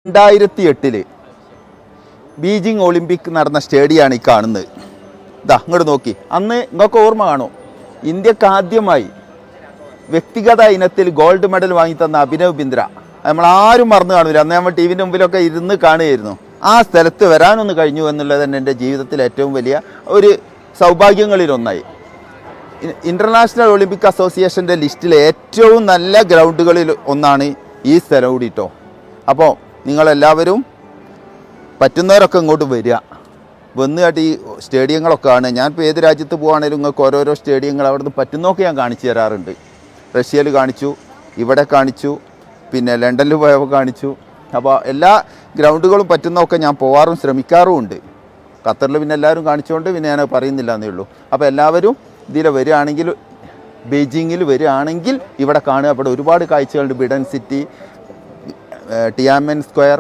2008 Beijing Olympic നടന്ന സ്റ്റേഡിയമാണ് ഈ കാണുന്നത്. ഇതാ ഇങ്ങോട്ട് നോക്കി. അന്ന് നിങ്ങൾക്ക് ഓർമ്മ കാണും, ഇന്ത്യക്ക് ആദ്യമായി വ്യക്തിഗത ഇനത്തിൽ ഗോൾഡ് മെഡൽ വാങ്ങിത്തന്ന അഭിനവ് ബിന്ദ്ര. നമ്മളാരും മറന്നു കാണില്ല. അന്ന് നമ്മൾ ടി വിൻ്റെ മുമ്പിലൊക്കെ ഇരുന്ന് കാണുകയായിരുന്നു. ആ സ്ഥലത്ത് വരാനൊന്ന് കഴിഞ്ഞു എന്നുള്ളത് തന്നെ എൻ്റെ ജീവിതത്തിൽ ഏറ്റവും വലിയ ഒരു സൗഭാഗ്യങ്ങളിലൊന്നായി. ഇൻ്റർനാഷണൽ ഒളിമ്പിക് അസോസിയേഷൻ്റെ ലിസ്റ്റിലെ ഏറ്റവും നല്ല ഗ്രൗണ്ടുകളിൽ ഒന്നാണ് ഈ സ്ഥലം കൂടിട്ടോ. അപ്പോൾ നിങ്ങളെല്ലാവരും പറ്റുന്നവരൊക്കെ ഇങ്ങോട്ട് വരിക, വന്നുകാട്ടി ഈ സ്റ്റേഡിയങ്ങളൊക്കെ കാണുക. ഞാനിപ്പോൾ ഏത് രാജ്യത്ത് പോകുകയാണെങ്കിലും നിങ്ങൾക്ക് ഓരോരോ സ്റ്റേഡിയങ്ങൾ അവിടുന്ന് പറ്റുന്നതൊക്കെ ഞാൻ കാണിച്ചു തരാറുണ്ട്. റഷ്യയിൽ കാണിച്ചു, ഇവിടെ കാണിച്ചു, പിന്നെ ലണ്ടനിൽ പോയപ്പോൾ കാണിച്ചു. അപ്പോൾ എല്ലാ ഗ്രൗണ്ടുകളും പറ്റുന്നതൊക്കെ ഞാൻ പോകാറും ശ്രമിക്കാറുമുണ്ട്. ഖത്തറിൽ പിന്നെ എല്ലാവരും കാണിച്ചുകൊണ്ട് പിന്നെ ഞാൻ പറയുന്നില്ല എന്നേ ഉള്ളൂ. അപ്പോൾ എല്ലാവരും ഇതിൽ വരികയാണെങ്കിൽ, ബീജിങ്ങിൽ വരികയാണെങ്കിൽ ഇവിടെ കാണുക. അവിടെ ഒരുപാട് കാഴ്ചകളുണ്ട്. ബിഡൻ സിറ്റി, ടിയാൻമെൻ സ്ക്വയർ,